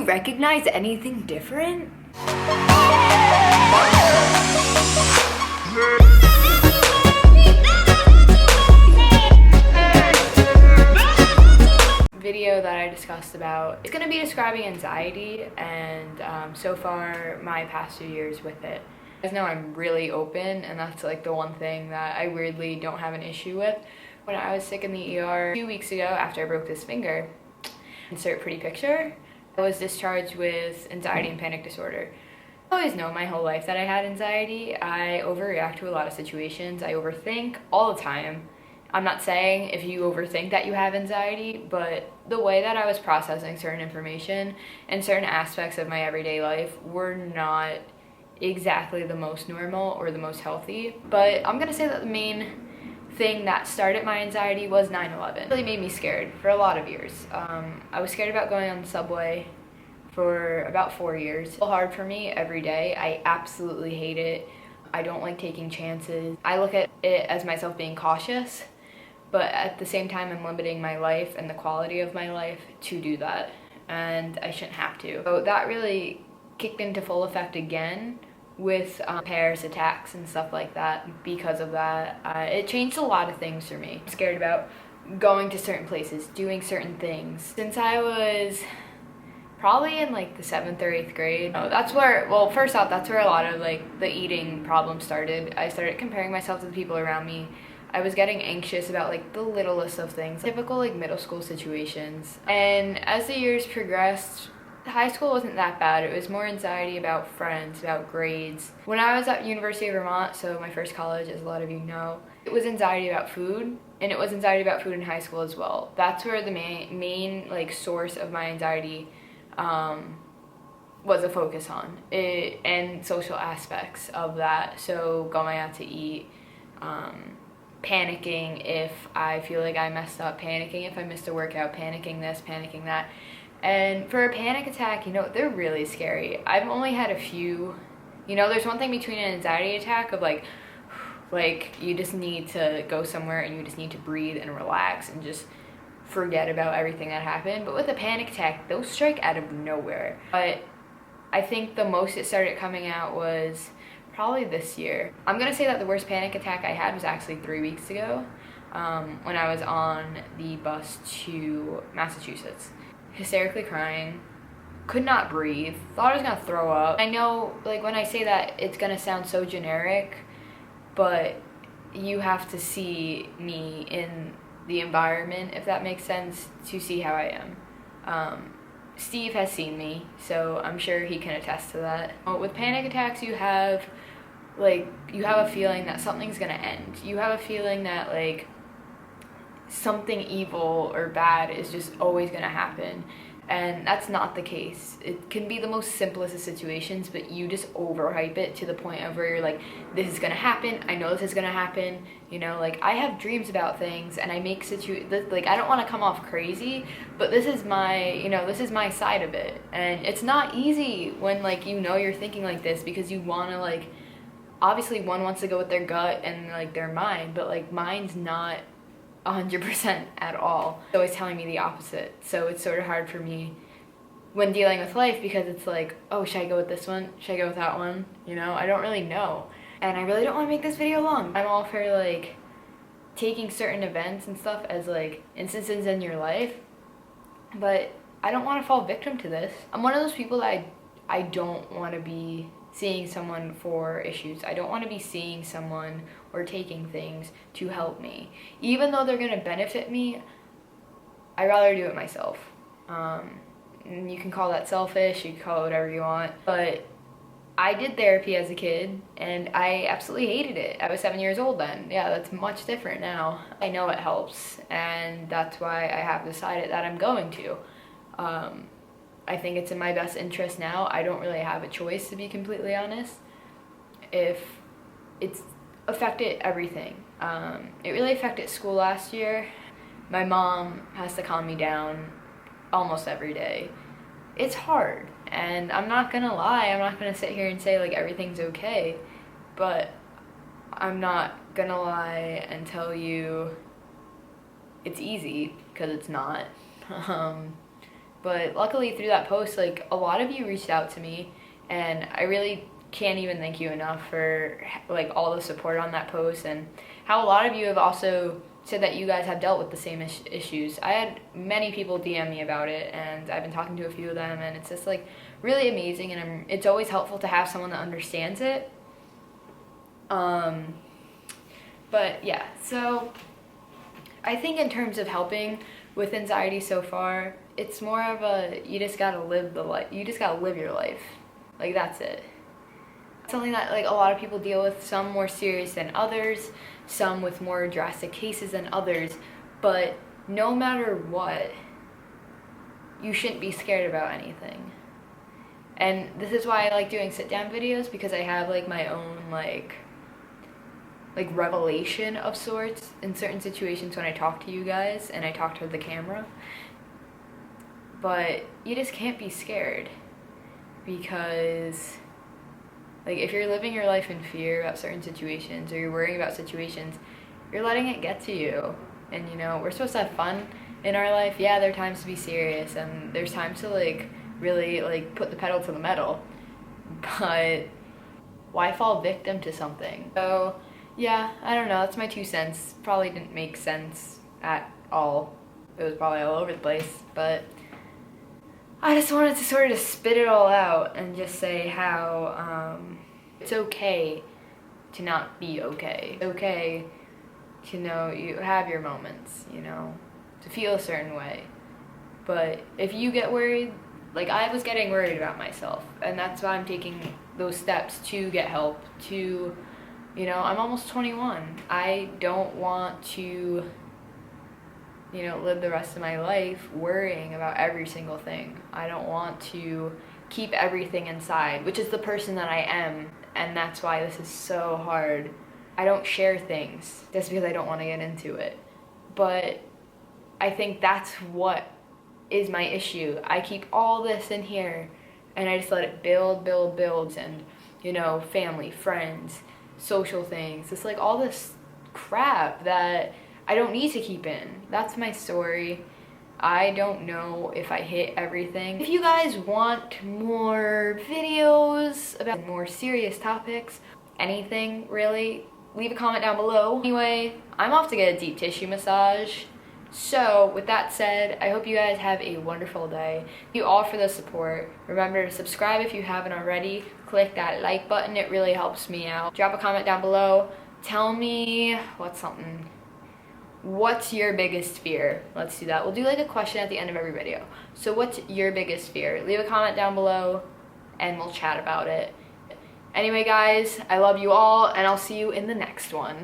you recognize anything different? Video that I discussed about, it's going to be describing anxiety and so far my past 2 years with it. You guys know I'm really open, and that's like the one thing that I weirdly don't have an issue with. When I was sick in the ER 2 weeks ago after I broke this finger, insert pretty picture, I was discharged with anxiety and panic disorder. I always known my whole life that I had anxiety. I overreact to a lot of situations. I overthink all the time. I'm not saying if you overthink that you have anxiety, but the way that I was processing certain information and certain aspects of my everyday life were not exactly the most normal or the most healthy. But I'm gonna say that the main thing that started my anxiety was 9/11. It really made me scared for a lot of years. I was scared about going on the subway for about 4 years. It's hard for me every day. I absolutely hate it. I don't like taking chances. I look at it as myself being cautious, but at the same time I'm limiting my life and the quality of my life to do that, and I shouldn't have to. So that really kicked into full effect again with Paris attacks and stuff like that. Because of that, it changed a lot of things for me. I'm scared about going to certain places, doing certain things. Since I was probably in like the 7th or 8th grade. That's where, well, first off, that's where a lot of like the eating problems started. I started comparing myself to the people around me. I was getting anxious about like the littlest of things, typical like middle school situations. And as the years progressed, high school wasn't that bad. It was more anxiety about friends, about grades. When I was at University of Vermont, so my first college, as a lot of you know, it was anxiety about food, and it was anxiety about food in high school as well. That's where the main like source of my anxiety was a focus on it, and social aspects of that. So going out to eat, panicking if I feel like I messed up, panicking if I missed a workout, panicking this, panicking that. And for a panic attack, you know, they're really scary. I've only had a few. You know, there's one thing between an anxiety attack of like you just need to go somewhere and you just need to breathe and relax and just forget about everything that happened. But with a panic attack, those strike out of nowhere. But I think the most it started coming out was probably this year. I'm gonna say that the worst panic attack I had was actually 3 weeks ago, when I was on the bus to Massachusetts. Hysterically crying, could not breathe, thought I was gonna throw up. I know, like, when I say that, it's gonna sound so generic, but you have to see me in the environment, if that makes sense, to see how I am. Steve has seen me, so I'm sure he can attest to that. With panic attacks, you have a feeling that something's gonna end. You have a feeling that like something evil or bad is just always gonna happen, and that's not the case. It can be the most simplest of situations, but you just overhype it to the point of where you're like, this is gonna happen, I know this is gonna happen, you know, like I have dreams about things and I make like, I don't want to come off crazy, but this is my side of it. And it's not easy when like, you know, you're thinking like this, because you want to like, obviously one wants to go with their gut and like their mind, but like mine's not 100% at all. It's always telling me the opposite. So it's sort of hard for me when dealing with life, because it's like, oh, should I go with this one? Should I go with that one? You know, I don't really know. And I really don't want to make this video long. I'm all for like taking certain events and stuff as like instances in your life, but I don't want to fall victim to this. I'm one of those people that I don't want to be seeing someone for issues. I don't want to be seeing someone or taking things to help me. Even though they're going to benefit me, I'd rather do it myself. And you can call that selfish, you can call it whatever you want, but I did therapy as a kid and I absolutely hated it. I was 7 years old then. Yeah, that's much different now. I know it helps, and that's why I have decided that I'm going to. I think it's in my best interest now. I don't really have a choice, to be completely honest. If it's affected everything. It really affected school last year. My mom has to calm me down almost every day. It's hard, and I'm not gonna lie, I'm not gonna sit here and say like everything's okay, but I'm not gonna lie and tell you it's easy, because it's not. But luckily through that post, like, a lot of you reached out to me, and I really can't even thank you enough for like all the support on that post, and how a lot of you have also said that you guys have dealt with the same issues. I had many people DM me about it, and I've been talking to a few of them, and it's just like really amazing, and it's always helpful to have someone that understands it. But yeah, so I think in terms of helping with anxiety so far, it's more of a, you just gotta live the life. You just gotta live your life. Like, that's it. Something that like a lot of people deal with, some more serious than others, some with more drastic cases than others, but no matter what, you shouldn't be scared about anything. And this is why I like doing sit-down videos, because I have like my own like revelation of sorts in certain situations when I talk to you guys and I talk to the camera. But you just can't be scared, because like if you're living your life in fear about certain situations, or you're worrying about situations, you're letting it get to you. And you know, we're supposed to have fun in our life. Yeah, there are times to be serious, and there's times to like really like put the pedal to the metal, but why fall victim to something? So yeah, I don't know, that's my 2 cents. Probably didn't make sense at all. It was probably all over the place, but I just wanted to sort of spit it all out and just say how it's okay to not be okay. It's okay to know you have your moments, you know, to feel a certain way. But if you get worried, like I was getting worried about myself, and that's why I'm taking those steps to get help, to, you know, I'm almost 21. I don't want to, you know, live the rest of my life worrying about every single thing. I don't want to keep everything inside, which is the person that I am, and that's why this is so hard. I don't share things just because I don't want to get into it. But I think that's what is my issue. I keep all this in here, and I just let it build, and, you know, family, friends, social things. It's like all this crap that I don't need to keep in. That's my story. I don't know if I hit everything. If you guys want more videos about more serious topics, anything really, leave a comment down below. Anyway, I'm off to get a deep tissue massage. So with that said, I hope you guys have a wonderful day. Thank you all for the support. Remember to subscribe if you haven't already. Click that like button, it really helps me out. Drop a comment down below. Tell me what's your biggest fear? Let's do that. We'll do like a question at the end of every video. So what's your biggest fear? Leave a comment down below and we'll chat about it. Anyway guys, I love you all, and I'll see you in the next one.